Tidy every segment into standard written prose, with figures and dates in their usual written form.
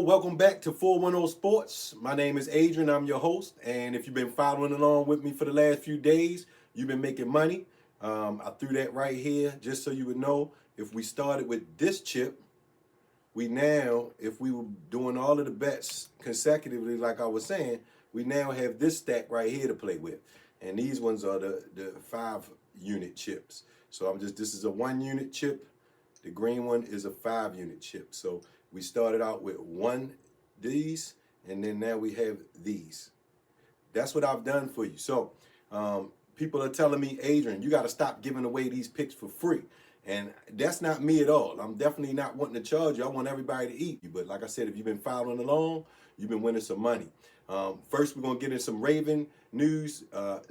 welcome back to 410 Sports. My name is Adrian, I'm your host, and if you've been following along with me for the last few days, you've been making money. I threw that right here just so you would know. If we started with this chip, if we were doing all of the bets consecutively, like I was saying, we now have this stack right here to play with. And these ones are the 5-unit chips. So this is a 1-unit chip. The green one is a 5-unit chip. So we started out with these, and then now we have these. That's what I've done for you. So people are telling me, Adrian, you got to stop giving away these picks for free. And that's not me at all. I'm definitely not wanting to charge you. I want everybody to eat. But like I said, if you've been following along, you've been winning some money. First, we're going to get in some Raven news.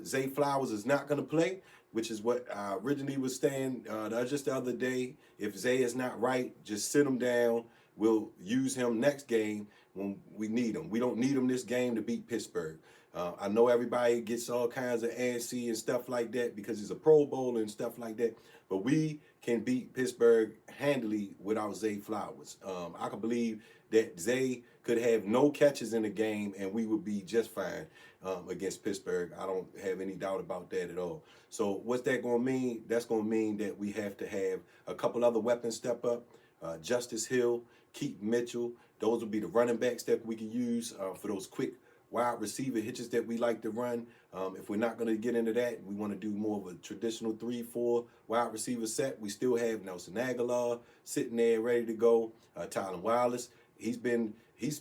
Zay Flowers is not going to play, which is what I originally was saying just the other day. If Zay is not right, just sit him down. We'll use him next game when we need him. We don't need him this game to beat Pittsburgh. I know everybody gets all kinds of antsy and stuff like that because he's a Pro Bowler and stuff like that, but we can beat Pittsburgh handily without Zay Flowers. I can believe that Zay could have no catches in the game and we would be just fine against Pittsburgh. I don't have any doubt about that at all. So what's that going to mean? That's going to mean that we have to have a couple other weapons step up. Justice Hill, Keith Mitchell, those will be the running backs that we can use for those quick wide receiver hitches that we like to run. If we're not going to get into that, we want to do more of a traditional 3-4 wide receiver set. We still have Nelson Aguilar sitting there ready to go. Tylen Wallace, he's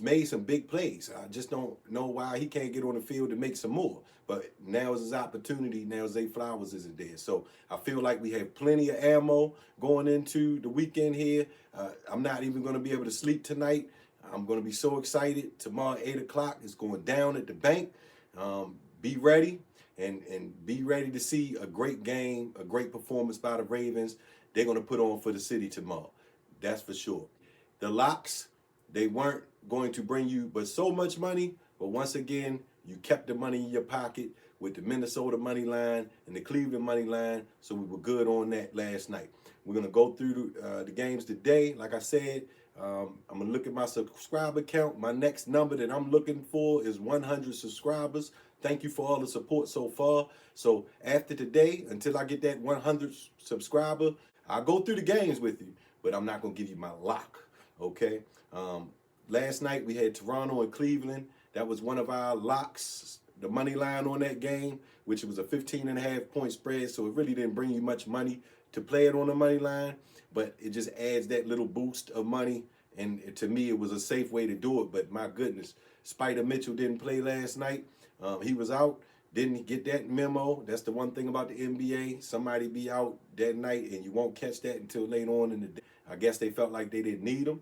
made some big plays. I just don't know why he can't get on the field to make some more. But now is his opportunity. Now Zay Flowers isn't there. So I feel like we have plenty of ammo going into the weekend here. I'm not even going to be able to sleep tonight. I'm going to be so excited. Tomorrow, 8 o'clock, it's going down at the bank. Be ready and be ready to see a great game, a great performance by the Ravens. They're going to put on for the city tomorrow. That's for sure. The locks, they weren't going to bring you but so much money, but once again, you kept the money in your pocket with the Minnesota money line and the Cleveland money line, so we were good on that last night. We're going to go through the games today. Like I said, I'm going to look at my subscriber count. My next number that I'm looking for is 100 subscribers. Thank you for all the support so far. So after today, until I get that 100 subscriber, I'll go through the games with you, but I'm not going to give you my lock, okay? Last night we had Toronto and Cleveland. That was one of our locks, the money line on that game, which was a 15.5-point spread, so it really didn't bring you much money to play it on the money line, but it just adds that little boost of money, and to me it was a safe way to do it. But my goodness, Spider Mitchell didn't play last night. He was out, didn't get that memo. That's the one thing about the NBA. Somebody be out that night and you won't catch that until later on in the day. I guess they felt like they didn't need him,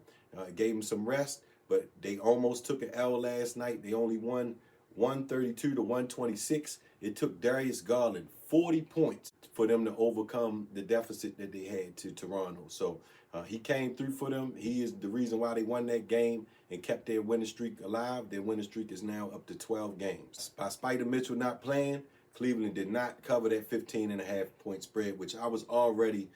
gave him some rest, but they almost took an L last night. They only won 132 to 126. It took Darius Garland 40 points for them to overcome the deficit that they had to Toronto. So he came through for them. He is the reason why they won that game and kept their winning streak alive. Their winning streak is now up to 12 games. By Spider Mitchell not playing, Cleveland did not cover that 15.5-point spread, which I was already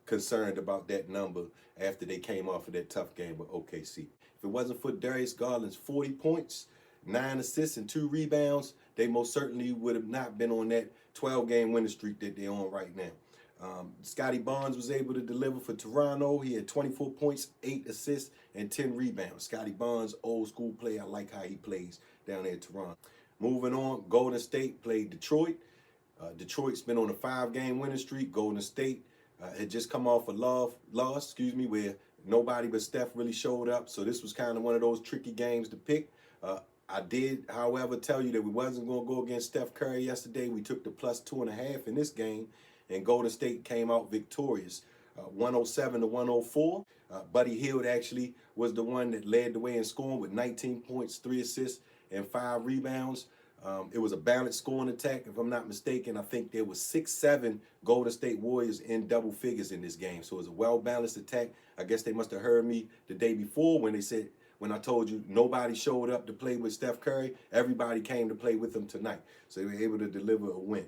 concerned about that number after they came off of that tough game with OKC. If it wasn't for Darius Garland's 40 points, 9 assists and 2 rebounds, they most certainly would have not been on that 12-game winning streak that they're on right now. Scotty Barnes was able to deliver for Toronto. He had 24 points, 8 assists, and 10 rebounds. Scotty Barnes, old school player. I like how he plays down there at Toronto. Moving on, Golden State played Detroit. Detroit's been on a 5-game winning streak. Golden State had just come off a loss, where nobody but Steph really showed up. So this was kind of one of those tricky games to pick. I did, however, tell you that we wasn't going to go against Steph Curry yesterday. We took the plus 2.5 in this game, and Golden State came out victorious, 107 to 104. Buddy Hield actually was the one that led the way in scoring with 19 points, 3 assists, and 5 rebounds. It was a balanced scoring attack, if I'm not mistaken. I think there was 6-7 Golden State Warriors in double figures in this game. So it was a well-balanced attack. I guess they must have heard me the day before when I told you nobody showed up to play with Steph Curry. Everybody came to play with him tonight. So they were able to deliver a win.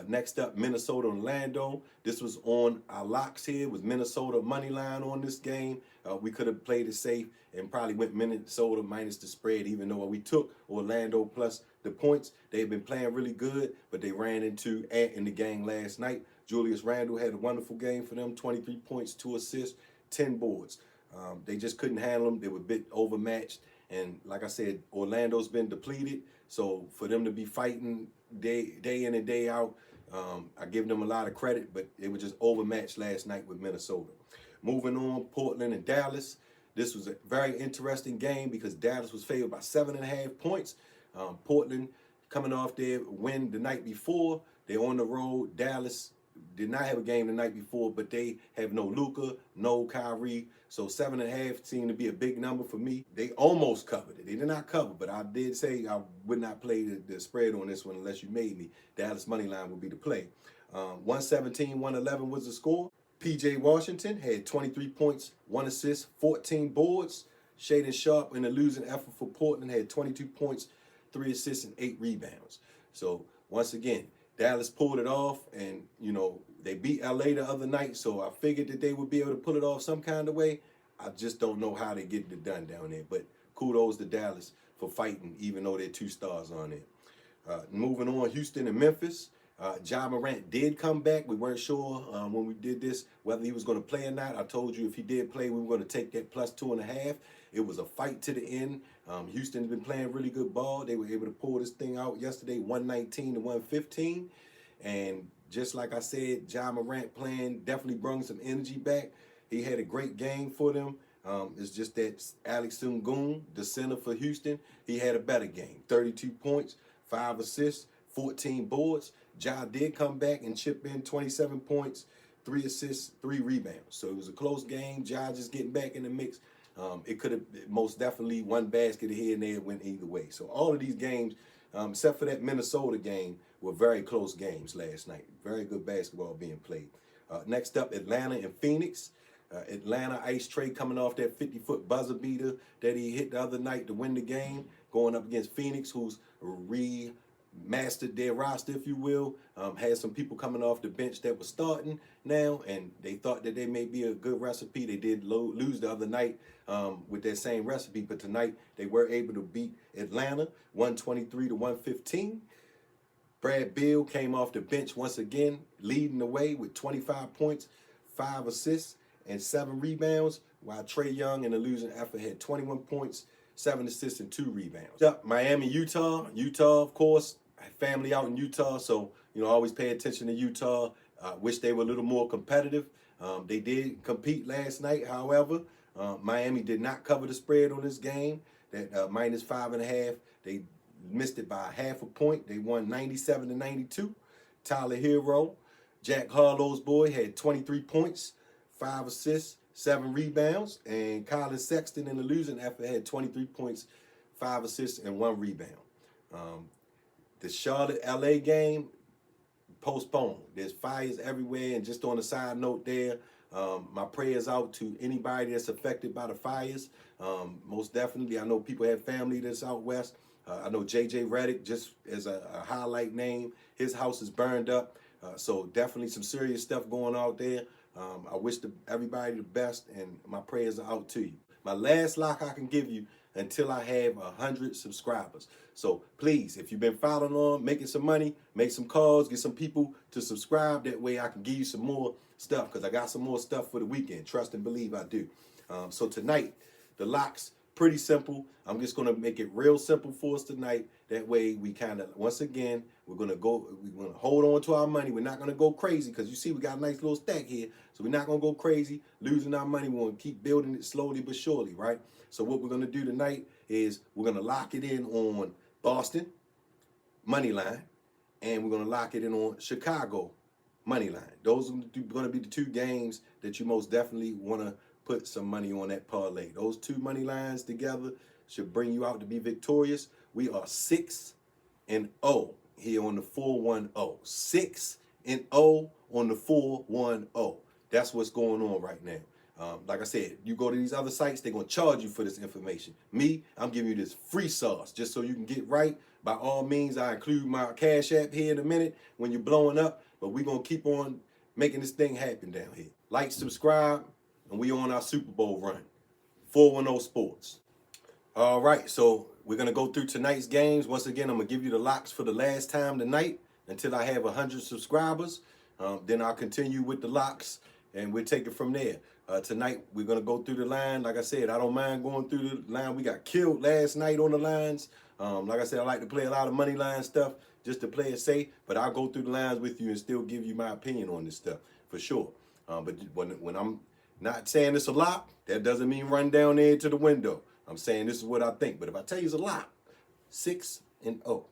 Next up, Minnesota Orlando. This was on our locks here with Minnesota money line on this game. We could have played it safe and probably went Minnesota minus the spread, even though we took Orlando plus the points. They've been playing really good, but they ran into Ant in the game last night. Julius Randle had a wonderful game for them, 23 points, 2 assists, 10 boards. They just couldn't handle them. They were a bit overmatched. And like I said, Orlando's been depleted. So for them to be fighting day in and day out, I give them a lot of credit, but they were just overmatched last night with Minnesota. Moving on, Portland and Dallas. This was a very interesting game because Dallas was favored by 7.5 points. Portland coming off their win the night before. They're on the road. Dallas did not have a game the night before, but they have no Luka, no Kyrie. So 7.5 seemed to be a big number for me. They almost covered it. They did not cover, but I did say I would not play the spread on this one unless you made me. Dallas money line would be the play. 117, 111 was the score. PJ Washington had 23 points, 1 assist, 14 boards. Shaden Sharp in the losing effort for Portland had 22 points, 3 assists, and 8 rebounds. So once again, Dallas pulled it off, and, you know, they beat LA the other night, so I figured that they would be able to pull it off some kind of way. I just don't know how they get it done down there, but kudos to Dallas for fighting, even though they're 2 stars on there. Moving on, Houston and Memphis. Ja Morant did come back. We weren't sure when we did this whether he was going to play or not. I told you if he did play, we were going to take that plus 2.5. It was a fight to the end. Houston's been playing really good ball. They were able to pull this thing out yesterday, 119 to 115. And just like I said, Ja Morant playing definitely brought some energy back. He had a great game for them. It's just that Alex Sengun, the center for Houston, he had a better game. 32 points, 5 assists, 14 boards. Ja did come back and chip in 27 points, 3 assists, 3 rebounds. So it was a close game. Ja just getting back in the mix. It could have most definitely one basket here and there went either way. So all of these games, except for that Minnesota game, were very close games last night. Very good basketball being played. Next up, Atlanta and Phoenix. Atlanta Ice Trey coming off that 50-foot buzzer beater that he hit the other night to win the game, going up against Phoenix, who's remastered their roster, if you will. Had some people coming off the bench that were starting now, and they thought that they may be a good recipe. They did lose the other night with that same recipe, but tonight they were able to beat Atlanta 123 to 115. Brad Beal came off the bench once again, leading the way with 25 points, 5 assists, and 7 rebounds, while Trae Young in the losing effort had 21 points, 7 assists, and 2 rebounds. Up, Miami, Utah. Utah, of course, family out in Utah, so, you know, always pay attention to Utah. Wish they were a little more competitive. They did compete last night, however. Miami did not cover the spread on this game, that minus 5.5. They missed it by 0.5 point. They won 97 to 92. Tyler Hero, Jack Harlow's boy, had 23 points, 5 assists, 7 rebounds, and Colin Sexton in the losing effort had 23 points, 5 assists, and 1 rebound. The Charlotte-LA game postponed. There's fires everywhere, and just on a side note there, my prayers out to anybody that's affected by the fires. Most definitely, I know people have family that's out west. I know J.J. Redick, just as a highlight name, his house is burned up. So definitely some serious stuff going out there. I wish everybody the best, and my prayers are out to you. My last lock I can give you until I have 100 subscribers. So please, if you've been following on, making some money, make some calls, get some people to subscribe. That way I can give you some more stuff, because I got some more stuff for the weekend. Trust and believe I do. So tonight, the locks, pretty simple. I'm just going to make it real simple for us tonight. That way we kind of, once again, we're going to hold on to our money. We're not going to go crazy, because you see we got a nice little stack here. So we're not going to go crazy losing our money. We're going to keep building it slowly but surely, right? So what we're going to do tonight is we're going to lock it in on Boston money line, and we're going to lock it in on Chicago money line. Those are going to be the 2 games that you most definitely want to put some money on that parlay. Those 2 money lines together should bring you out to be victorious. We are 6-0 here on the 410. 6-0 on the 410. That's what's going on right now. Like I said, you go to these other sites, they're going to charge you for this information. Me, I'm giving you this free sauce just so you can get right. By all means, I include my Cash App here in a minute when you're blowing up, but we're going to keep on making this thing happen down here. Like, subscribe, and we on our Super Bowl run. 410 Sports. All right, so we're going to go through tonight's games. Once again, I'm going to give you the locks for the last time tonight until I have 100 subscribers. Then I'll continue with the locks, and we'll take it from there. Tonight, we're going to go through the line. Like I said, I don't mind going through the line. We got killed last night on the lines. Like I said, I like to play a lot of money line stuff just to play it safe, but I'll go through the lines with you and still give you my opinion on this stuff, for sure. But when I'm not saying it's a lock, that doesn't mean run down there to the window. I'm saying this is what I think. But if I tell you it's a lock, 6-0.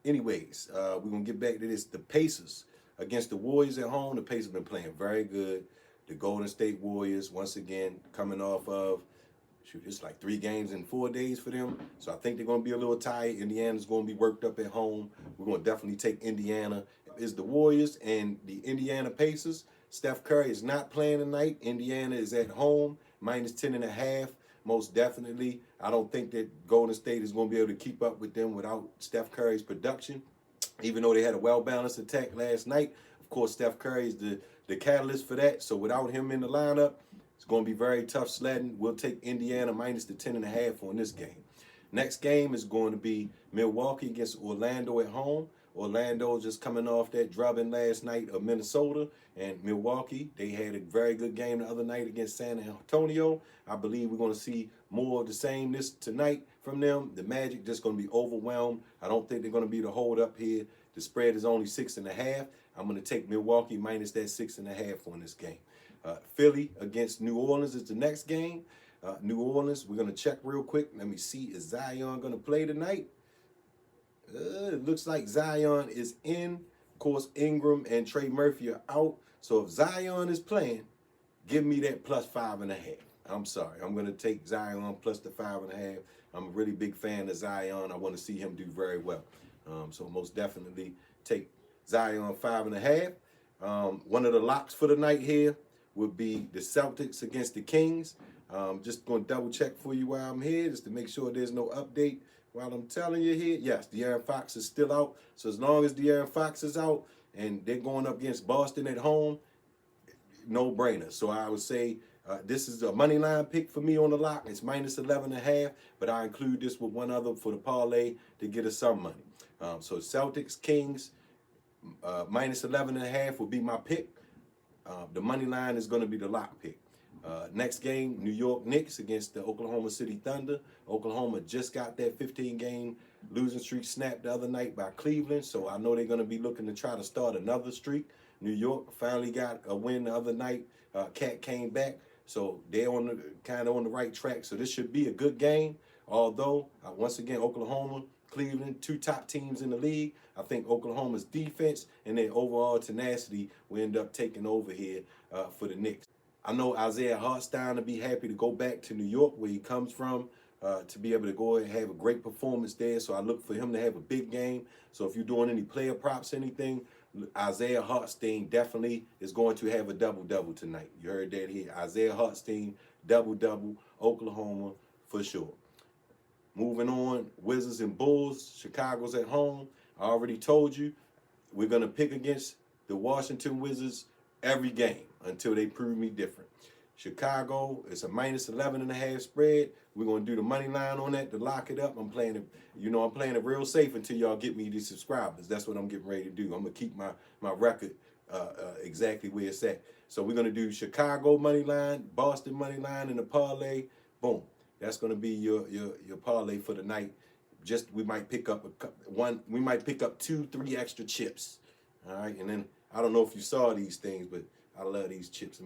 Anyways, we're going to get back to this. The Pacers against the Warriors at home. The Pacers have been playing very good. The Golden State Warriors, once again, coming off of, it's like 3 games in 4 days for them. So I think they're going to be a little tired. Indiana's going to be worked up at home. We're going to definitely take Indiana. It's the Warriors and the Indiana Pacers. Steph Curry is not playing tonight. Indiana is at home, minus 10.5. Most definitely. I don't think that Golden State is going to be able to keep up with them without Steph Curry's production. Even though they had a well-balanced attack last night, of course, Steph Curry is the catalyst for that. So without him in the lineup, it's going to be very tough sledding. We'll take Indiana minus the 10.5 on this game. Next game is going to be Milwaukee against Orlando at home. Orlando just coming off that drubbing last night of Minnesota. And Milwaukee, they had a very good game the other night against San Antonio. I believe we're going to see more of the same tonight from them. The Magic just going to be overwhelmed. I don't think they're going to be the hold up here. The spread is only 6.5. I'm going to take Milwaukee minus that 6.5 on this game. Philly against New Orleans is the next game. New Orleans, we're going to check real quick. Let me see, is Zion going to play tonight? It looks like Zion is in. Of course, Ingram and Trey Murphy are out. So if Zion is playing, give me that plus 5.5. I'm sorry. I'm going to take Zion plus the 5.5. I'm a really big fan of Zion. I want to see him do very well. So most definitely take Zion 5.5. One of the locks for the night here would be the Celtics against the Kings. Just going to double check for you while I'm here, just to make sure there's no update while I'm telling you here. Yes, De'Aaron Fox is still out. So as long as De'Aaron Fox is out and they're going up against Boston at home, no brainer. So I would say this is a money line pick for me on the lock. It's minus 11.5, but I include this with one other for the parlay to get us some money. So Celtics, Kings, minus 11.5 would be my pick. The money line is going to be the lock pick. Next game, New York Knicks against the Oklahoma City Thunder. Oklahoma just got that 15-game losing streak snapped the other night by Cleveland, so I know they're going to be looking to try to start another streak. New York finally got a win the other night. Cat came back, so they're kind of on the right track. So this should be a good game. Although once again, Oklahoma, Cleveland, 2 top teams in the league. I think Oklahoma's defense and their overall tenacity will end up taking over here for the Knicks. I know Isaiah Hartenstein will be happy to go back to New York, where he comes from, to be able to go and have a great performance there. So I look for him to have a big game. So if you're doing any player props, anything, Isaiah Hartenstein definitely is going to have a double-double tonight. You heard that here. Isaiah Hartenstein, double-double, Oklahoma for sure. Moving on, Wizards and Bulls. Chicago's at home. I already told you we're going to pick against the Washington Wizards every game until they prove me different. Chicago, it's a minus 11.5 spread. We're going to do the money line on that to lock it up. I'm playing it, I'm playing it real safe until y'all get me these subscribers. That's what I'm getting ready to do. I'm going to keep my record exactly where it's at. So we're going to do Chicago money line, Boston money line, and the parlay. Boom. That's going to be your parlay for the night. We might pick up we might pick up 2-3 extra chips. All right, and then I don't know if you saw these things, but I love these chips.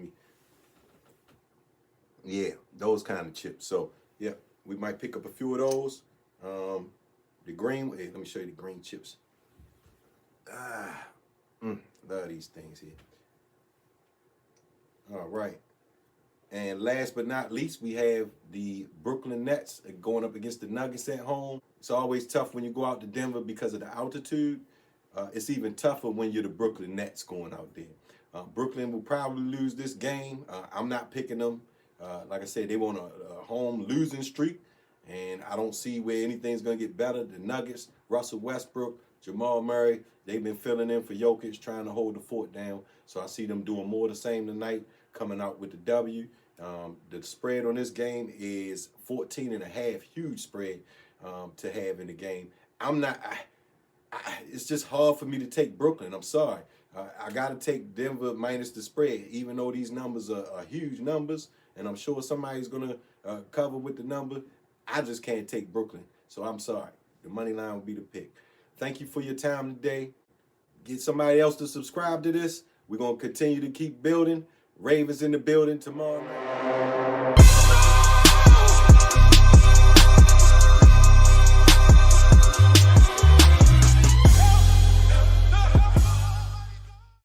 Yeah, those kind of chips. So yeah, we might pick up a few of those. The green. Hey, let me show you the green chips. Love these things here. All right. And last but not least, we have the Brooklyn Nets going up against the Nuggets at home. It's always tough when you go out to Denver because of the altitude. It's even tougher when you're the Brooklyn Nets going out there. Brooklyn will probably lose this game. I'm not picking them. Like I said, they were on a home losing streak, and I don't see where anything's going to get better. The Nuggets, Russell Westbrook, Jamal Murray, they've been filling in for Jokic, trying to hold the fort down. So I see them doing more of the same tonight, coming out with the W. The spread on this game is 14.5, huge spread to have in the game. It's just hard for me to take Brooklyn. I'm sorry. I got to take Denver minus the spread, even though these numbers are huge numbers, and I'm sure somebody's going to cover with the number. I just can't take Brooklyn, so I'm sorry. The money line will be the pick. Thank you for your time today. Get somebody else to subscribe to this. We're going to continue to keep building. Ravens in the building tomorrow night.